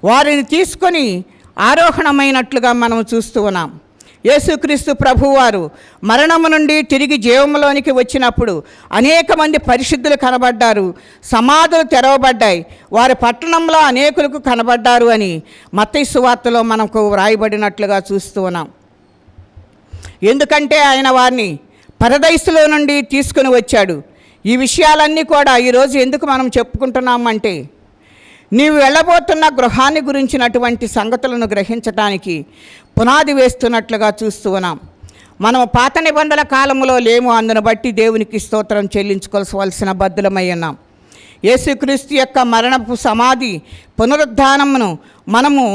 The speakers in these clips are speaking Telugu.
వారిని తీసుకొని ఆరోహణమైనట్లుగా మనం చూస్తూ ఉన్నాం. యేసుక్రీస్తు ప్రభువారు మరణము నుండి తిరిగి జీవంలోనికి వచ్చినప్పుడు అనేక మంది పరిశుద్ధులు కనబడ్డారు, సమాధులు తెరవబడ్డాయి, వారి పట్టణంలో అనేకులకు కనబడ్డారు అని మత్తయి సువార్తలో మనకు వ్రాయబడినట్లుగా చూస్తూ ఉన్నాం. ఎందుకంటే ఆయన వారిని పరదైసులో నుండి తీసుకుని వచ్చాడు. ఈ విషయాలన్నీ కూడా ఈరోజు ఎందుకు మనం చెప్పుకుంటున్నామంటే, నీవు వెళ్ళబోతున్న గృహాన్ని గురించినటువంటి సంగతులను గ్రహించటానికి పునాది వేస్తున్నట్లుగా చూస్తూ ఉన్నాం. మనం పాత నిబంధనల కాలంలో లేము, అందును బట్టి దేవునికి స్తోత్రం చెల్లించుకోవాల్సిన బద్దులమై ఉన్నాం. యేసుక్రీస్తు యొక్క మరణపు సమాధి పునరుద్ధానమును మనము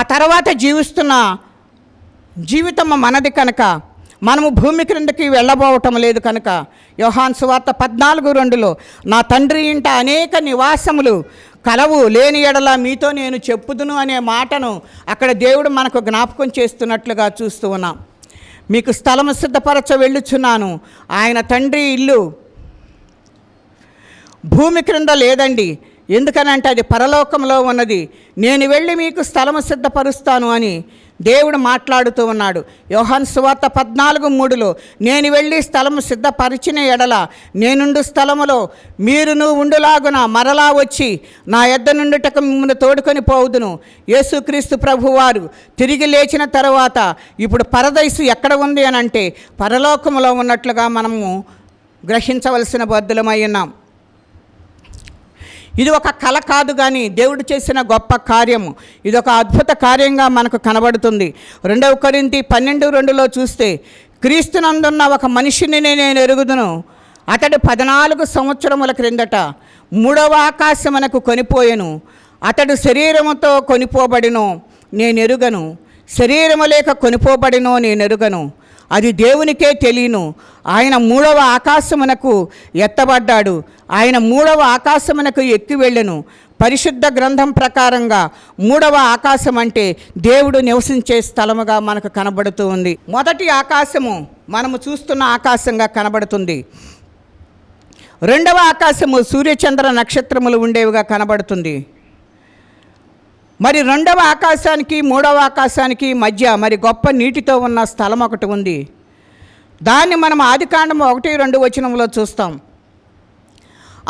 ఆ తర్వాత జీవిస్తున్న జీవితము మనది కనుక మనము భూమి క్రిందకి వెళ్ళబోవటం లేదు కనుక యోహాను సువార్త 14:2 నా తండ్రి ఇంట అనేక నివాసములు కలవు, లేని ఎడల మీతో నేను చెప్పుదును అనే మాటను అక్కడ దేవుడు మనకు జ్ఞాపకం చేస్తున్నట్లుగా చూస్తూ ఉన్నాం. మీకు స్థలము సిద్ధపరచ వెళ్ళుచున్నాను. ఆయన తండ్రి ఇల్లు భూమి క్రింద లేదండి, ఎందుకనంటే అది పరలోకంలో ఉన్నది. నేను వెళ్ళి మీకు స్థలము సిద్ధపరుస్తాను అని దేవుడు మాట్లాడుతూ ఉన్నాడు. యోహాను సువార్త 14:3 నేను వెళ్ళి స్థలము సిద్ధపరిచిన ఎడల నేనుండు స్థలములో మీరును ఉండులాగున మరలా వచ్చి నా యొద్ద నుండుటకు మిమ్మల్ని తోడుకొని పోవుదును. యేసుక్రీస్తు ప్రభువారు తిరిగి లేచిన తర్వాత ఇప్పుడు పరదైసు ఎక్కడ ఉంది అని అంటే పరలోకములో ఉన్నట్లుగా మనము గ్రహించవలసిన బద్దులమై ఉన్నాం. ఇది ఒక కళ కాదు, కానీ దేవుడు చేసిన గొప్ప కార్యము. ఇది ఒక అద్భుత కార్యంగా మనకు కనబడుతుంది. 2 కొరింథీ 12:2 చూస్తే, క్రీస్తునందున్న ఒక మనిషిని నేను ఎరుగుదును, అతడు 14 సంవత్సరముల క్రిందట 3వ ఆకాశమునకు కొనిపోయెను, అతడు శరీరముతో కొనిపోబడినో నేను ఎరుగను, శరీరము లేక కొనిపోబడినో నేను ఎరుగను, అది దేవునికే తెలియను. ఆయన 3వ ఆకాశమునకు ఎత్తబడ్డాడు, ఆయన 3వ ఆకాశమునకు ఎక్కి వెళ్ళెను. పరిశుద్ధ గ్రంథం ప్రకారంగా 3వ ఆకాశం అంటే దేవుడు నివసించే స్థలముగా మనకు కనబడుతూ ఉంది. మొదటి ఆకాశము మనము చూస్తున్న ఆకాశంగా కనబడుతుంది. 2వ ఆకాశము సూర్యచంద్ర నక్షత్రములు ఉండేవిగా కనబడుతుంది. మరి 2వ ఆకాశానికి 3వ ఆకాశానికి మధ్య మరి గొప్ప నీటితో ఉన్న స్థలం ఒకటి ఉంది. దాన్ని మనం ఆదికాండం 1-2 చూస్తాం.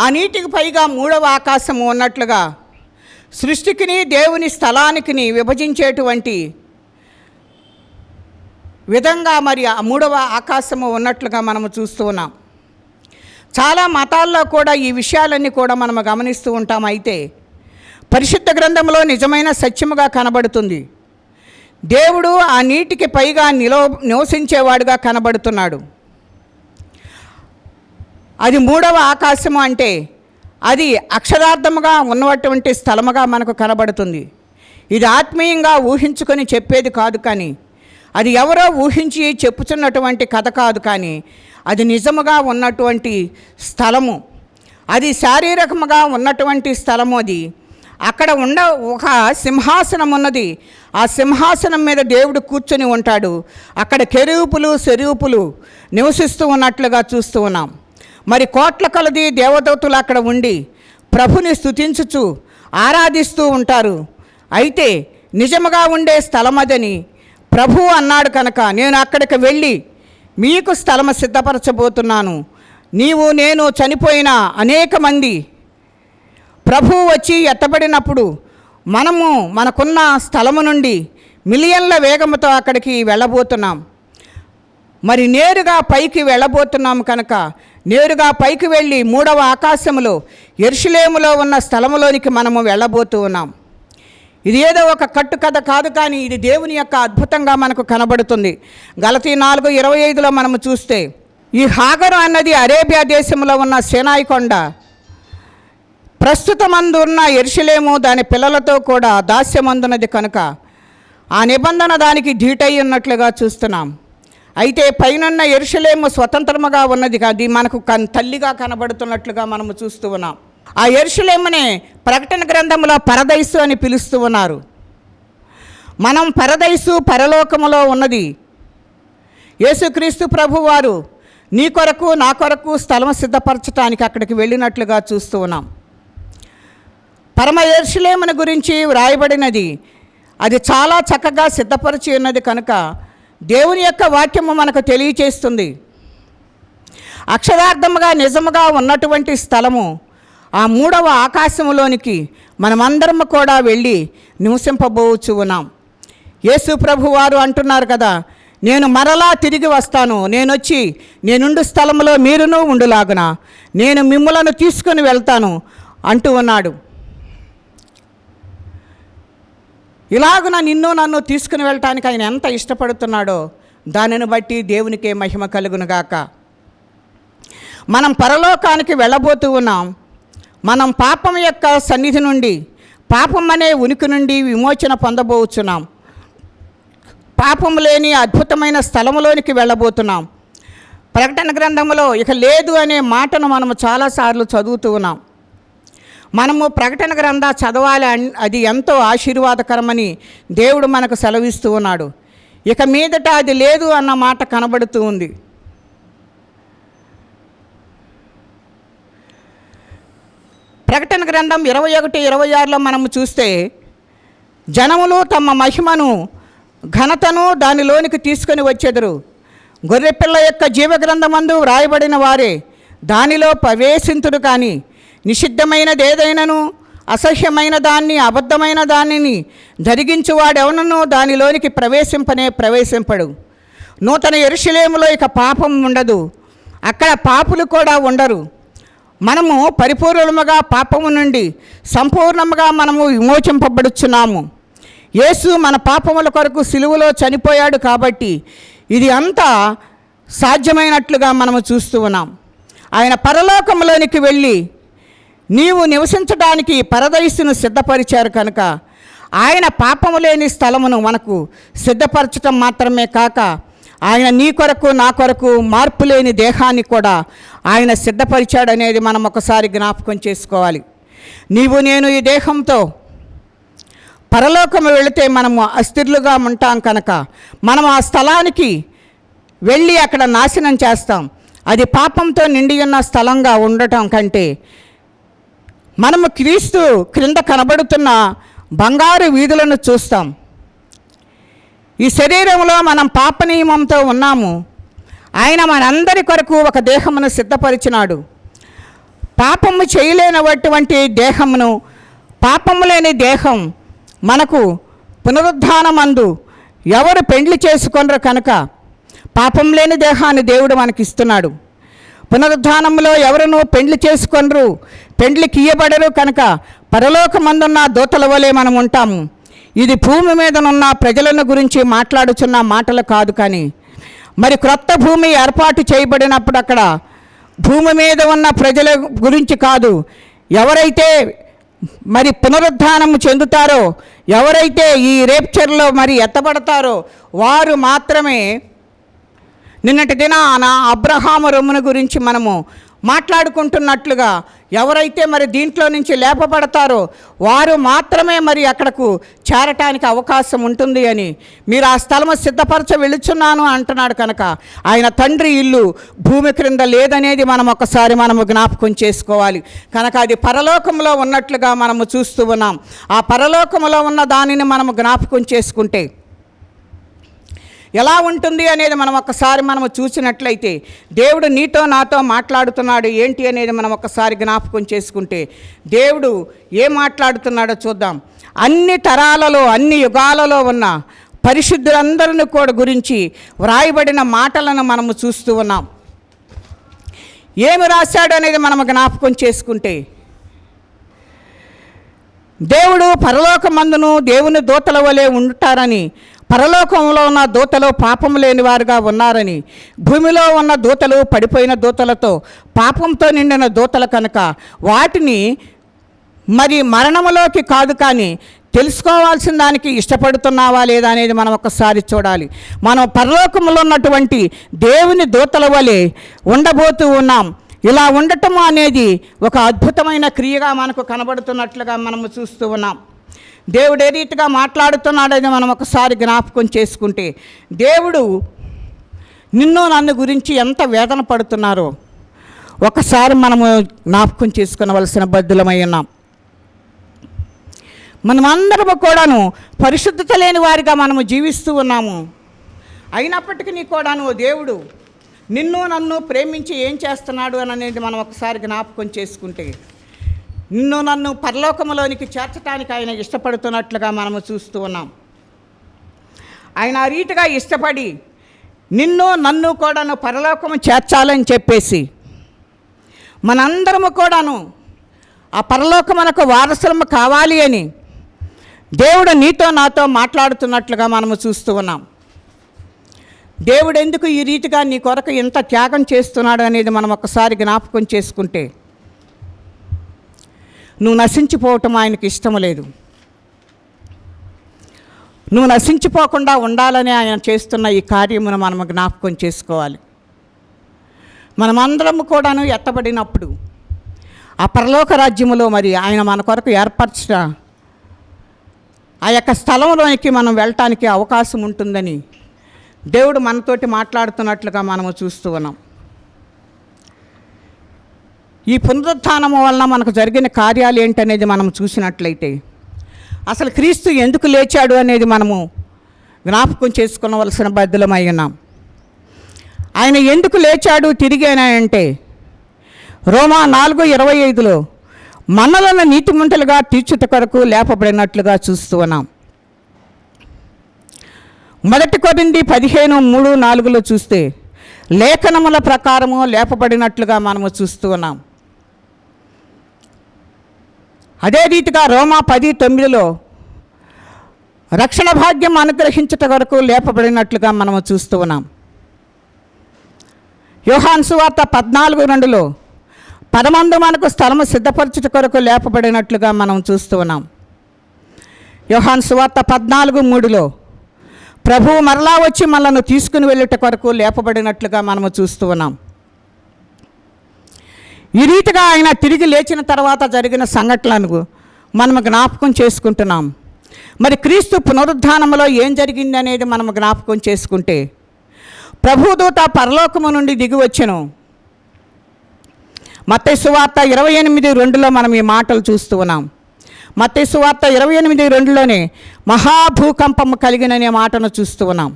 ఆ నీటికి పైగా 3వ ఆకాశము ఉన్నట్లుగా సృష్టికిని దేవుని స్థలానికి విభజించేటువంటి విధంగా మరి ఆ 3వ ఆకాశము ఉన్నట్లుగా మనము చూస్తూ ఉన్నాం. చాలా మతాల్లో కూడా ఈ విషయాలన్నీ కూడా మనం గమనిస్తూ ఉంటాం. అయితే పరిశుద్ధ గ్రంథంలో నిజమైన సత్యముగా కనబడుతుంది. దేవుడు ఆ నీటికి పైగా నివసించేవాడుగా కనబడుతున్నాడు. అది 3వ ఆకాశము అంటే అది అక్షరార్థముగా ఉన్నటువంటి స్థలముగా మనకు కనబడుతుంది. ఇది ఆత్మీయంగా ఊహించుకొని చెప్పేది కాదు, కానీ అది ఎవరో ఊహించి చెప్పుచున్నటువంటి కథ కాదు, కానీ అది నిజముగా ఉన్నటువంటి స్థలము. అది శారీరకముగా ఉన్నటువంటి స్థలము. అది అక్కడ ఒక సింహాసనం ఉన్నది. ఆ సింహాసనం మీద దేవుడు కూర్చొని ఉంటాడు. అక్కడ కెరూపులు సెరూపులు నివసిస్తూ ఉన్నట్లుగా చూస్తూ ఉన్నాం. మరి కోట్ల కొలది దేవదూతలు అక్కడ ఉండి ప్రభుని స్తుతించుచు ఆరాధిస్తూ ఉంటారు. అయితే నిజముగా ఉండే స్థలం అదని ప్రభువు అన్నాడు కనుక నేను అక్కడికి వెళ్ళి మీకు స్థలము సిద్ధపరచబోతున్నాను. నీవు నేను చనిపోయిన అనేక మంది ప్రభువు వచ్చి ఎత్తబడినప్పుడు మనము మనకున్న స్థలము నుండి మిలియన్ల వేగముతో అక్కడికి వెళ్ళబోతున్నాం. మరి నేరుగా పైకి వెళ్ళబోతున్నాం కనుక నేరుగా పైకి వెళ్ళి 3వ ఆకాశములో యెరూషలేములో ఉన్న స్థలములోనికి మనము వెళ్ళబోతూ ఉన్నాం. ఇది ఏదో ఒక కట్టుకథ కాదు, కానీ ఇది దేవుని యొక్క అద్భుతంగా మనకు కనబడుతుంది. గలతీ 4:25 మనము చూస్తే, ఈ హాగరు అన్నది అరేబియా దేశంలో ఉన్న సీనాయి కొండ, ప్రస్తుతమందు ఉన్న యెరూషలేము దాని పిల్లలతో కూడా దాస్యమందున్నది కనుక ఆ నిబంధన దానికి ధీటై ఉన్నట్లుగా చూస్తున్నాం. అయితే పైనున్న యెరూషలేము స్వతంత్రముగా ఉన్నది, అది మనకు తల్లిగా కనబడుతున్నట్లుగా మనము చూస్తూ ఉన్నాం. ఆ యెరూషలేమునే ప్రకటన గ్రంథంలో పరదైసు అని పిలుస్తూ ఉన్నారు. మనం పరదైసు పరలోకములో ఉన్నది. యేసుక్రీస్తు ప్రభువారు నీ కొరకు నా కొరకు స్థలం సిద్ధపరచడానికి అక్కడికి వెళ్ళినట్లుగా చూస్తూ ఉన్నాం. పరమ యెరూషలేమును గురించి వ్రాయబడినది. అది చాలా చక్కగా సిద్ధపరిచి ఉన్నది కనుక దేవుని యొక్క వాక్యము మనకు తెలియచేస్తుంది. అక్షరార్థముగా నిజముగా ఉన్నటువంటి స్థలము ఆ మూడవ ఆకాశములోనికి మనమందరము కూడా వెళ్ళి నివసింపబోవచ్చు ఉన్నాం. యేసు ప్రభు వారు అంటున్నారు కదా, నేను మరలా తిరిగి వస్తాను, నేనొచ్చి నేనుండు స్థలంలో మీరును ఉండులాగున నేను మిమ్ములను తీసుకుని వెళ్తాను అంటూ ఉన్నాడు. ఇలాగున నిన్ను నన్ను తీసుకుని వెళ్ళటానికి ఆయన ఎంత ఇష్టపడుతున్నాడో దానిని బట్టి దేవునికే మహిమ కలుగునుగాక. మనం పరలోకానికి వెళ్ళబోతూ ఉన్నాం. మనం పాపం యొక్క సన్నిధి నుండి, పాపం అనే ఉనికి నుండి విమోచన పొందబోచున్నాం. పాపం లేని అద్భుతమైన స్థలములోనికి వెళ్ళబోతున్నాం. ప్రకటన గ్రంథంలో ఇక లేదు అనే మాటను మనము చాలాసార్లు చదువుతూ ఉన్నాం. మనము ప్రకటన గ్రంథం చదవాలి, అది ఎంతో ఆశీర్వాదకరమని దేవుడు మనకు సెలవిస్తూ ఉన్నాడు. ఇక మీదట అది లేదు అన్న మాట కనబడుతూ ఉంది. ప్రకటన గ్రంథం 21-26లో మనము చూస్తే, జనములు తమ మహిమను ఘనతను దానిలోనికి తీసుకొని వచ్చెదరు. గొర్రెపిల్ల యొక్క జీవగ్రంథమందు వ్రాయబడిన వారే దానిలో ప్రవేశింతుడు. కానీ నిషిద్ధమైనది ఏదైనాను, అసహ్యమైన దాన్ని, అబద్ధమైన దానిని జరిగించువాడెవనను దానిలోనికి ప్రవేశింపడు. నూతన యెరూషలేములో ఇక పాపం ఉండదు, అక్కడ పాపులు కూడా ఉండరు. మనము పరిపూర్ణముగా పాపము నుండి సంపూర్ణముగా మనము విమోచింపబడుచున్నాము. యేసు మన పాపముల కొరకు సిలువలో చనిపోయాడు కాబట్టి ఇది అంతా సాధ్యమైనట్లుగా మనము చూస్తూ ఉన్నాం. ఆయన పరలోకములోనికి వెళ్ళి నీవు నివసించడానికి పరదైసును సిద్ధపరిచారు కనుక ఆయన పాపము లేని స్థలమును మనకు సిద్ధపరచటం మాత్రమే కాక ఆయన నీ కొరకు నా కొరకు మార్పు లేని దేహాన్ని కూడా ఆయన సిద్ధపరిచాడనేది మనం ఒకసారి జ్ఞాపకం చేసుకోవాలి. నీవు నేను ఈ దేహంతో పరలోకము వెళితే మనము అస్థిరులుగా ఉంటాం కనుక మనం ఆ స్థలానికి వెళ్ళి అక్కడ నాశనం చేస్తాం. అది పాపంతో నిండి ఉన్న స్థలంగా ఉండటం కంటే మనము క్రీస్తు క్రింద కనబడుతున్న బంగారు వీధులను చూస్తాం. ఈ శరీరంలో మనం పాప నియమంతో ఉన్నాము. ఆయన మనందరి కొరకు ఒక దేహమును సిద్ధపరిచినాడు. పాపము చేయలేనటువంటి దేహమును, పాపము లేని దేహం మనకు పునరుద్ధానమందు ఎవరు పెండ్లి చేసుకొనరు కనుక పాపం లేని దేహాన్ని దేవుడు మనకి ఇస్తున్నాడు. పునరుద్ధానంలో ఎవరునూ పెండ్లి చేసుకొనరు, పెండ్లికి ఇయ్యబడరు కనుక పరలోకమందున్న దూతల వలె మనం ఉంటాము. ఇది భూమి మీదనున్న ప్రజలను గురించి మాట్లాడుచున్న మాటలు కాదు, కానీ మరి క్రొత్త భూమి ఏర్పాటు చేయబడినప్పుడు అక్కడ భూమి మీద ఉన్న ప్రజల గురించి కాదు. ఎవరైతే మరి పునరుద్ధానము చెందుతారో, ఎవరైతే ఈ రేప్చర్లో మరి ఎత్తబడతారో వారు మాత్రమే, నిన్నటి దినాన అబ్రహాము రొమ్మును గురించి మనము మాట్లాడుకుంటున్నట్లుగా ఎవరైతే మరి దీంట్లో నుంచి లేపబడతారో వారు మాత్రమే మరి అక్కడకు చేరటానికి అవకాశం ఉంటుంది అని, మీరు ఆ స్థలము సిద్ధపరచ వెళుచున్నాను అంటున్నాడు కనుక ఆయన తండ్రి ఇల్లు భూమి క్రింద లేదనేది మనం ఒకసారి మనము జ్ఞాపకం చేసుకోవాలి. కనుక అది పరలోకంలో ఉన్నట్లుగా మనము చూస్తూ ఉన్నాం. ఆ పరలోకంలో ఉన్న దానిని మనము జ్ఞాపకం చేసుకుంటే ఎలా ఉంటుంది అనేది మనం ఒకసారి మనము చూసినట్లయితే, దేవుడు నీతో నాతో మాట్లాడుతున్నాడు ఏంటి అనేది మనం ఒకసారి జ్ఞాపకం చేసుకుంటే దేవుడు ఏం మాట్లాడుతున్నాడో చూద్దాం. అన్ని తరాలలో, అన్ని యుగాలలో ఉన్న పరిశుద్ధులందరిని కూడా గురించి వ్రాయబడిన మాటలను మనము చూస్తూ ఉన్నాం. ఏమి రాశాడు అనేది మనం జ్ఞాపకం చేసుకుంటే, దేవుడు పరలోకమందును దేవుని దూతల వలె ఉంటారని, పరలోకంలో ఉన్న దూతలు పాపము లేని వారుగా ఉన్నారని, భూమిలో ఉన్న దూతలు పడిపోయిన దూతలతో పాపంతో నిండిన దూతలు కనుక వాటిని మరి మరణములోకి కాదు కానీ తెలుసుకోవాల్సిన దానికి ఇష్టపడుతున్నావా లేదా అనేది మనం ఒకసారి చూడాలి. మనం పరలోకంలో ఉన్నటువంటి దేవుని దూతల వలె ఉండబోతూ ఉన్నాం. ఇలా ఉండటము అనేది ఒక అద్భుతమైన క్రియగా మనకు కనబడుతున్నట్లుగా మనము చూస్తూ ఉన్నాం. దేవుడు ఏ రీతిగా మాట్లాడుతున్నాడని మనం ఒకసారి జ్ఞాపకం చేసుకుంటే, దేవుడు నిన్ను నన్ను గురించి ఎంత వేదన పడుతున్నారో ఒకసారి మనము జ్ఞాపకం చేసుకునవలసిన బద్దులమై ఉన్నాం. మనమందరము కూడాను పరిశుద్ధత లేని వారిగా మనము జీవిస్తూ ఉన్నాము. అయినప్పటికీ కూడాను దేవుడు నిన్ను నన్ను ప్రేమించి ఏం చేస్తున్నాడు అని అనేది మనం ఒకసారి జ్ఞాపకం చేసుకుంటే, నిన్ను నన్ను పరలోకములోనికి చేర్చడానికి ఆయన ఇష్టపడుతున్నట్లుగా మనము చూస్తూ ఉన్నాం. ఆయన ఆ రీతిగా ఇష్టపడి నిన్ను నన్ను కూడాను పరలోకము చేర్చాలని చెప్పేసి మనందరము కూడాను ఆ పరలోకమునకు వారసులము కావాలి అని దేవుడు నీతో నాతో మాట్లాడుతున్నట్లుగా మనము చూస్తూ ఉన్నాం. దేవుడు ఎందుకు ఈ రీతిగా నీ కొరకు ఎంత త్యాగం చేస్తున్నాడు అనేది మనం ఒకసారి జ్ఞాపకం చేసుకుంటే, నువ్వు నశించిపోవటం ఆయనకి ఇష్టం లేదు. నువ్వు నశించిపోకుండా ఉండాలని ఆయన చేస్తున్న ఈ కార్యమును మనం జ్ఞాపకం చేసుకోవాలి. మనమందరం కూడాను ఎత్తబడినప్పుడు ఆ పరలోక రాజ్యములో మరి ఆయన మన కొరకు ఏర్పరిచిన ఆ యొక్క స్థలంలోనికి మనం వెళ్ళటానికి అవకాశం ఉంటుందని దేవుడు మనతోటి మాట్లాడుతున్నట్లుగా మనము చూస్తూ ఉన్నాం. ఈ పునరుత్థానము వలన మనకు జరిగిన కార్యాలు ఏంటనేది మనం చూసినట్లయితే, అసలు క్రీస్తు ఎందుకు లేచాడు అనేది మనము జ్ఞాపకం చేసుకునవలసిన బాధ్యులమై ఉన్నాం. ఆయన ఎందుకు లేచాడు తిరిగి అంటే, రోమా 4:25లో మనలను నీతిమంతులుగా తీర్చుట కొరకు లేపబడినట్లుగా చూస్తూ ఉన్నాం. 1 కొరింథీ 15:3-4లో చూస్తే లేఖనముల ప్రకారము లేపబడినట్లుగా మనము చూస్తూ ఉన్నాం. అదే రీతిగా రోమా 10:9లో రక్షణ భాగ్యం అనుగ్రహించుట వరకు లేపబడినట్లుగా మనము చూస్తూ ఉన్నాం. యోహాను సువార్త 14:2లో పరమందు మనకు స్థలము సిద్ధపరచుట కొరకు లేపబడినట్లుగా మనం చూస్తూ ఉన్నాం. యోహాను సువార్త 14:3లో ప్రభువు మరలా వచ్చి మనల్ని తీసుకుని వెళ్ళుట కొరకు లేపబడినట్లుగా మనము చూస్తూ ఉన్నాం. ఈ రీతిగా ఆయన తిరిగి లేచిన తర్వాత జరిగిన సంఘటనలను మనము జ్ఞాపకం చేసుకుంటున్నాం. మరి క్రీస్తు పునరుద్ధానములో ఏం జరిగింది అనేది మనము జ్ఞాపకం చేసుకుంటే, ప్రభుదూత పరలోకము నుండి దిగి వచ్చెను. మత్తయి సువార్త 28:2లో మనం ఈ మాటలు చూస్తూ ఉన్నాం. మత్తయి సువార్త 28:2లోనే మహాభూకంపము కలిగిననే మాటను చూస్తూ ఉన్నాం.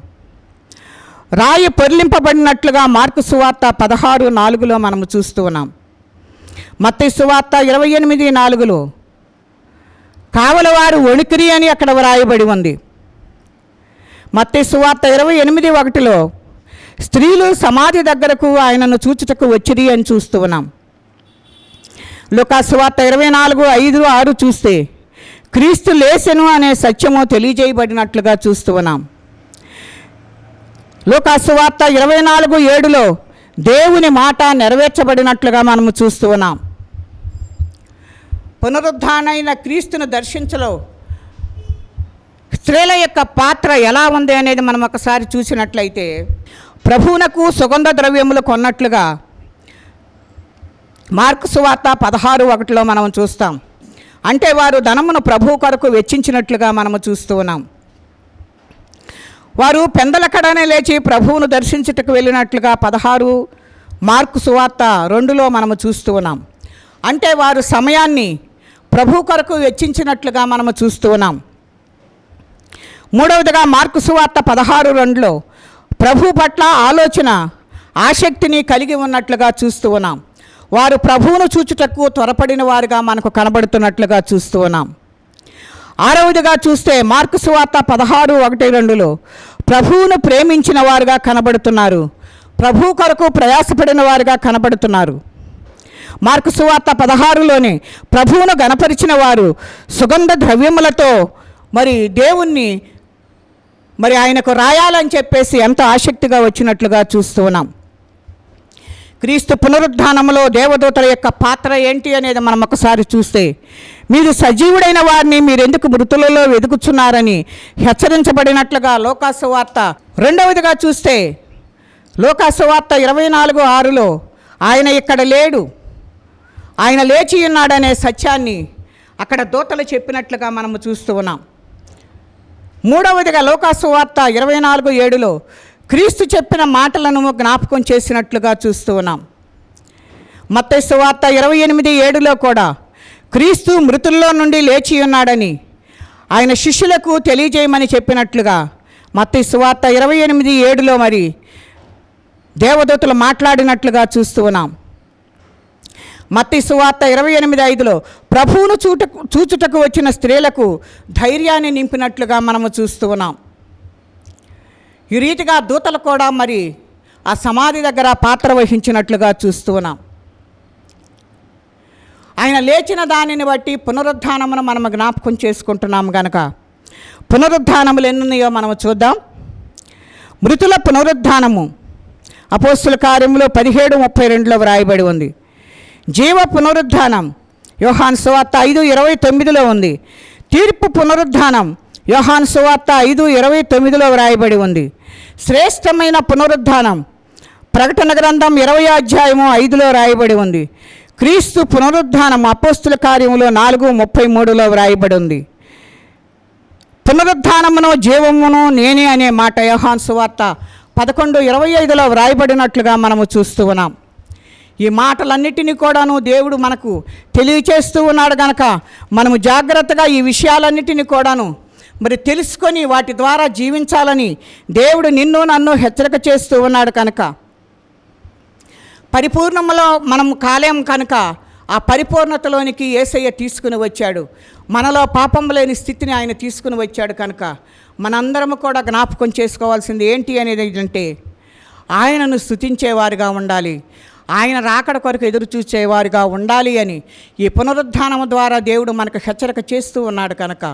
రాయి పొర్లింపబడినట్లుగా మార్కు సువార్త 16:4లో మనము చూస్తూ ఉన్నాం. మత్తయి సువార్త 28:4లో కావలవారు వణికిరి అని అక్కడ వ్రాయబడి ఉంది. మత్తయి సువార్త 28:1లో స్త్రీలు సమాధి దగ్గరకు ఆయనను చూచుటకు వచ్చిరి అని చూస్తూ ఉన్నాం. లూకా సువార్త 24:5-6 చూస్తే క్రీస్తు లేచెను అనే సత్యము తెలియజేయబడినట్లుగా చూస్తూ ఉన్నాం. లూకా సువార్త 24:7లో దేవుని మాట నెరవేర్చబడినట్లుగా మనము చూస్తూ ఉన్నాం. పునరుద్ధానైన క్రీస్తును దర్శించలో స్త్రీల యొక్క పాత్ర ఎలా ఉంది అనేది మనం ఒకసారి చూసినట్లయితే, ప్రభువునకు సుగంధ ద్రవ్యములు కొన్నట్లుగా మార్కు సువార్త 16:1లో మనం చూస్తాం. అంటే వారు ధనమును ప్రభువు కొరకు వెచ్చించినట్లుగా మనము చూస్తూ ఉన్నాం. వారు పెందలకడనే లేచి ప్రభువును దర్శించుటకు వెళ్ళినట్లుగా 16 మార్కు సువార్త 2లో మనము చూస్తూ ఉన్నాం. అంటే వారు సమయాన్ని ప్రభు కొరకు వెచ్చించినట్లుగా మనము చూస్తూ ఉన్నాం. మూడవదిగా మార్కు సువార్త 16:2లో ప్రభు పట్ల ఆలోచన ఆసక్తిని కలిగి ఉన్నట్లుగా చూస్తూ ఉన్నాం. వారు ప్రభువును చూచుటకు త్వరపడిన వారుగా మనకు కనబడుతున్నట్లుగా చూస్తూ ఉన్నాం. ఆరవదిగా చూస్తే మార్కు సువార్త 16:1-2లో ప్రభువును ప్రేమించిన వారుగా కనబడుతున్నారు. ప్రభు కొరకు ప్రయాసపడిన వారుగా కనబడుతున్నారు. మార్కు సువార్త 16లోనే ప్రభువును గణపరిచిన వారు సుగంధ ద్రవ్యములతో మరి దేవుణ్ణి మరి ఆయనకు రాయాలని చెప్పేసి ఎంతో ఆసక్తిగా వచ్చినట్లుగా చూస్తూ ఉన్నాం. క్రీస్తు పునరుద్ధానంలో దేవదూతల యొక్క పాత్ర ఏంటి అనేది మనం ఒకసారి చూస్తే, మీరు సజీవుడైన వారిని మీరెందుకు మృతులలో వెతుకుచున్నారని హెచ్చరించబడినట్లుగా లూకా సువార్త. రెండవదిగా చూస్తే లూకా సువార్త 24:6లో ఆయన ఇక్కడ లేడు, ఆయన లేచి ఉన్నాడనే సత్యాన్ని అక్కడ దూతలు చెప్పినట్లుగా మనము చూస్తూ ఉన్నాం. మూడవదిగా లూకా సువార్త 24:7లో క్రీస్తు చెప్పిన మాటలను జ్ఞాపకం చేసినట్లుగా చూస్తూ ఉన్నాం. మత్తయి సువార్త 28:7లో కూడా క్రీస్తు మృతుల్లో నుండి లేచి ఉన్నాడని, ఆయన శిష్యులకు తెలియజేయమని చెప్పినట్లుగా మత్తయి సువార్త 28:7 మరి దేవదూతలు మాట్లాడినట్లుగా చూస్తూ ఉన్నాం. మత్తయి సువార్త 28:5 ప్రభువును చూచుటకు వచ్చిన స్త్రీలకు ధైర్యాన్ని నింపినట్లుగా మనము చూస్తూ ఉన్నాం. ఈ రీతిగా దూతలు కూడా మరి ఆ సమాధి దగ్గర పాత్ర వహించినట్లుగా చూస్తూ ఉన్నాం. ఆయన లేచిన దానిని బట్టి పునరుద్ధానమును మనము జ్ఞాపకం చేసుకుంటున్నాము కనుక పునరుద్ధానములు ఎన్నున్నాయో మనము చూద్దాం. మృతుల పునరుద్ధానము అపోస్తుల కార్యములో 17:32 వ్రాయబడి ఉంది. జీవ పునరుద్ధానం యోహాను సువార్త 5:29 ఉంది. తీర్పు పునరుద్ధానం యోహాను సువార్త 5:29 వ్రాయబడి ఉంది. శ్రేష్టమైన పునరుద్ధానం ప్రకటన గ్రంథం 20:5 రాయబడి ఉంది. క్రీస్తు పునరుద్ధానం అపోస్తుల కార్యములో 4:33 వ్రాయబడి ఉంది. పునరుద్ధానమును జీవమును నేనే అనే మాట యోహాను సువార్త 11:25 వ్రాయబడినట్లుగా మనము చూస్తూ ఉన్నాం. ఈ మాటలన్నిటినీ కూడాను దేవుడు మనకు తెలియచేస్తూ ఉన్నాడు కనుక మనము జాగ్రత్తగా ఈ విషయాలన్నిటినీ కూడాను మరి తెలుసుకొని వాటి ద్వారా జీవించాలని దేవుడు నిన్ను నన్ను హెచ్చరిక చేస్తూ ఉన్నాడు కనుక పరిపూర్ణములో మనం కాలేం కనుక ఆ పరిపూర్ణతలోనికి యేసయ్య తీసుకుని వచ్చాడు. మనలో పాపం లేని స్థితిని ఆయన తీసుకుని వచ్చాడు కనుక మనందరము కూడా జ్ఞాపకం చేసుకోవాల్సింది ఏంటి అనేది ఏంటంటే ఆయనను స్తుతించేవారుగా ఉండాలి, ఆయన రాకడ కొరకు ఎదురు చూసేవారుగా ఉండాలి అని ఈ పునరుద్ధానము ద్వారా దేవుడు మనకు హెచ్చరిక చేస్తూ ఉన్నాడు కనుక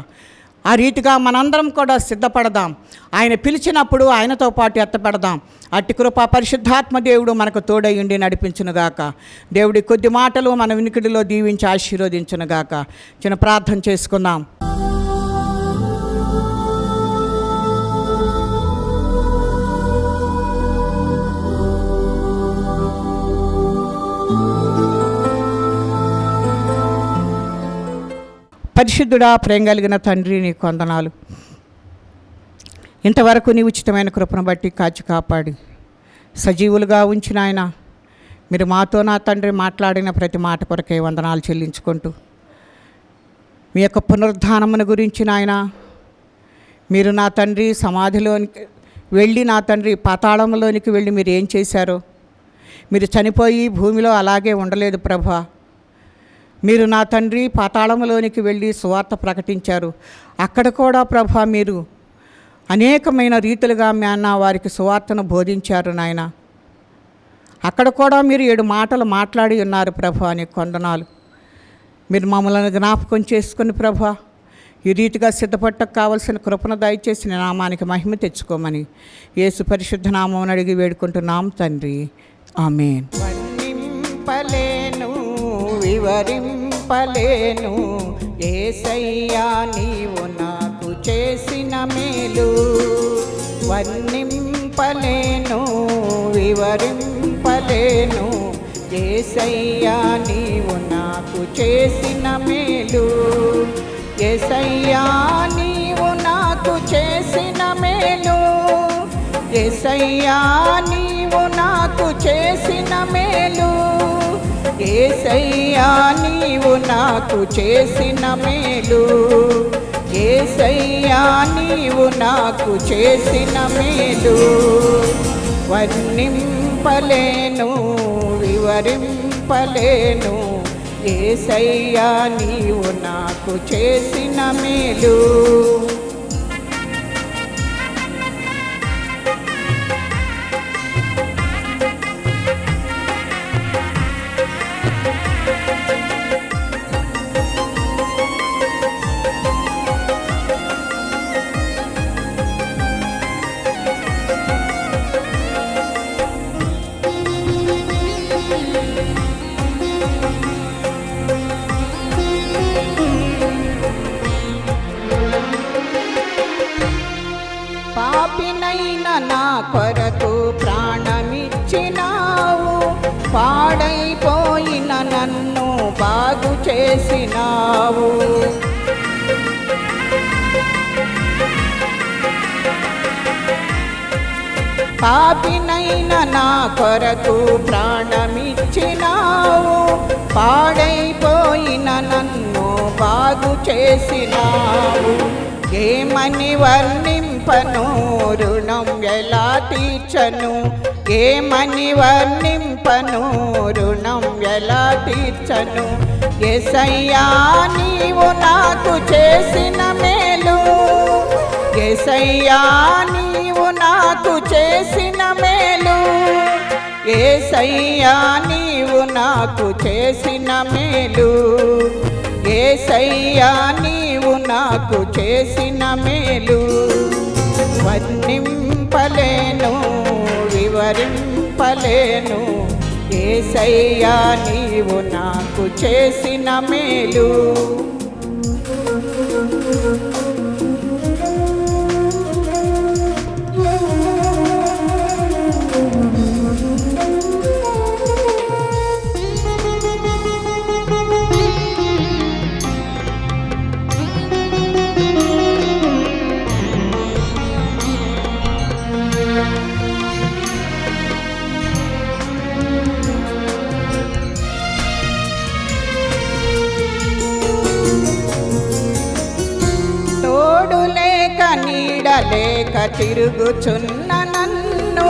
ఆ రీతిగా మనందరం కూడా సిద్ధపడదాం. ఆయన పిలిచినప్పుడు ఆయనతో పాటు ఎత్తపడదాం. అట్టి కృప పరిశుద్ధాత్మ దేవుడు మనకు తోడయ్యుండి నడిపించునుగాక. దేవుడి కొద్ది మాటలు మన వినికిడిలో దీవించి ఆశీర్వదించునుగాక. చిన్న ప్రార్థన చేసుకుందాం. పరిశుద్ధుడా, ప్రేమ కలిగిన తండ్రి, నీ వందనాలు. ఇంతవరకు నీ ఉచితమైన కృపను బట్టి కాచి కాపాడి సజీవులుగా ఉంచిన ఆయన మీరు మాతో నా తండ్రి మాట్లాడిన ప్రతి మాట కొరకే వందనాలు చెల్లించుకుంటూ మీ యొక్క పునరుద్ధానమును గురించి నాయన మీరు నా తండ్రి సమాధిలోనికి వెళ్ళి నా తండ్రి పాతాళంలోనికి వెళ్ళి మీరు ఏం చేశారో, మీరు చనిపోయి భూమిలో అలాగే ఉండలేదు ప్రభా. మీరు నా తండ్రి పాతాళంలోనికి వెళ్ళి సువార్త ప్రకటించారు. అక్కడ కూడా ప్రభా మీరు అనేకమైన రీతులుగా నాయన వారికి సువార్తను బోధించారు నాయన. అక్కడ కూడా మీరు 7 మాటలు మాట్లాడి ఉన్నారు ప్రభా. అని వందనాలు. మీరు మమ్మల్ని జ్ఞాపకం చేసుకుని ప్రభా ఈ రీతిగా సిద్ధపట్టకు కావలసిన కృపను దయచేసి నామానికి మహిమ తెచ్చుకోమని యేసు పరిశుద్ధ నామం అడిగి వేడుకుంటున్నాం తండ్రి. ఆమేన్. వివరింపలేను యేసయ్యా నీవు నాకు చేసిన మేలు. వర్ణింపలేను వివరింపలేను యేసయ్యా నీవు నాకు చేసిన మేలు. యేసయ్యా నీవు నాకు చేసిన మేలు. యేసయ్యా నీవు నాకు చేసిన మేలు. యేసయ్యా నీవు నాకు చేసిన మేలు. యేసయ్యా నీవు నాకు చేసిన మేలు. వర్ణింపలేను వివరింపలేను యేసయ్యా నీవు నాకు చేసిన మేలు. పాపినైన నా కొరకు ప్రాణమిచ్చినావు. పాడైపోయిన నన్ను బాగు చేసినావు. పాపినైన నా కొరకు ప్రాణమిచ్చినావు. పాడైపోయిన నన్ను బాగు చేసినావు. ఏమని వర్ణింపను రుణం ఎలా తీర్చను, ఏమని వర్ణింపను రుణం ఎలా తీర్చను. యేసయ్యా నీవు నాకు చేసిన మేలు, యేసయ్యా నీవు నాకు చేసిన మేలు, యేసయ్యా నీవు నాకు చేసిన మేలు, యేసయ్యా నీవు నాకు చేసిన మేలు. వర్ణింపలేను వివరింపలేను, యేసయ్యా నీవు నాకు చేసిన మేలు. నీడలేక తిరుగుచున్న నన్ను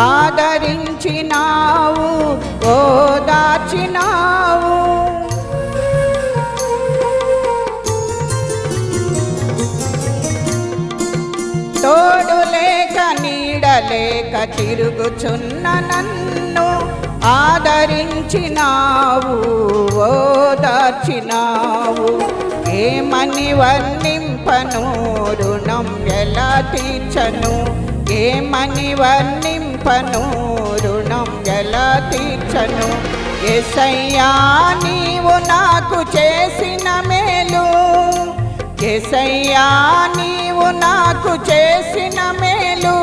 ఆదరించినావు, ఓదార్చినావు. తోడులేక నీడలేక తిరుగుచున్న నన్ను ఆదరించినావు, ఓదార్చినావు. ఏమని వర్ణింపను రుణం ఎలా తీర్చను, ఏమని వర్ణింపను రుణం ఎలా తీర్చను. యేసయ్యా నీవు నాకు చేసిన మేలు, యేసయ్యా నీవు నాకు చేసిన మేలు,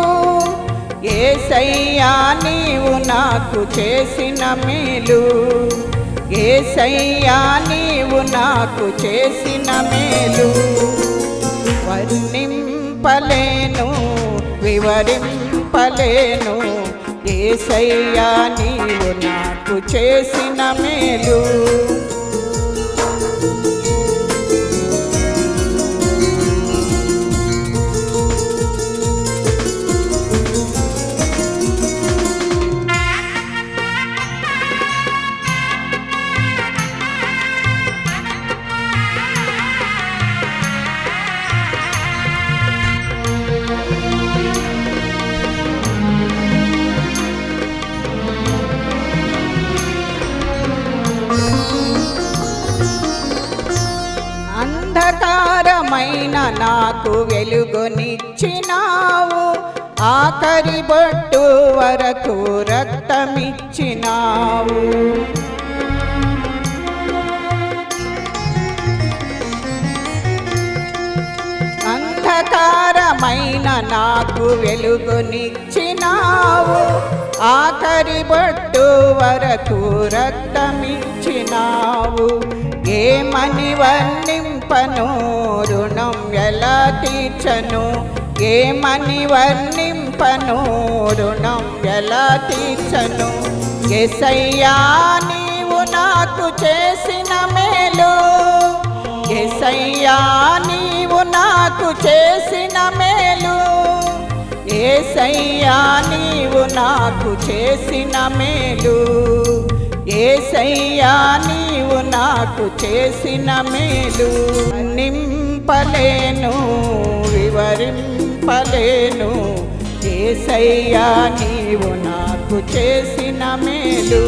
యేసయ్యా నీవు నాకు చేసిన మేలు, యేసయ్యా నీవు నాకు చేసిన మేలు. వర్ణింపలేను వివరింపలేను, యేసయ్యా నీవు నాకు చేసిన మేలు. అంధకారమైన నాకు వెలుగునిచ్చినావు, ఆఖరి బొట్టు వరకు రక్తమిచ్చినావు. అంధకారమైన నాకు వెలుగునిచ్చినావు, ఆఖరి బొట్టు వరకు రక్తమిచ్చినావు. ఏమని వర్ణింపను రుణం ఎలా తీర్చను, ఏమని వర్ణింపను రుణం ఎలా తీర్చను. యేసయ్యా నీవు నాకు చేసిన మేలు, యేసయ్యా నీవు నాకు చేసిన మేలు, యేసయ్యా నీవు నాకు చేసిన మేలు, యేసయ్యా నీవు నాకు చేసిన మేలు. నింపలేను వివరింపలేను, యేసయ్యా నీవు నాకు చేసిన మేలు,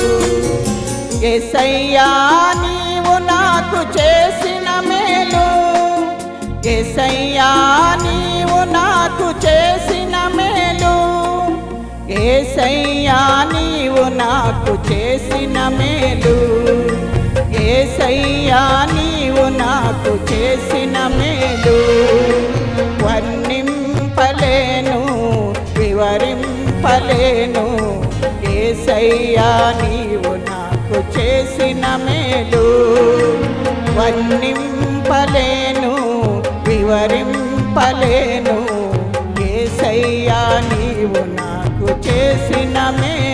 యేసయ్యా నీవు నాకు చేసిన మేలు, యేసయ్యా నీవు నాకు చేసిన మేలు, యేసయ్యా నీవు నాకు చేసిన మేలు, యేసయ్యా నీవు నాకు చేసిన మేలు. వర్ణింపలేను వివరింపలేను, యేసయ్యా నీవు నాకు చేసిన మేలు. వర్ణింపలేను వివరింపలేను, యేసయ్యా నీవు నాకు చేసిన మేలు.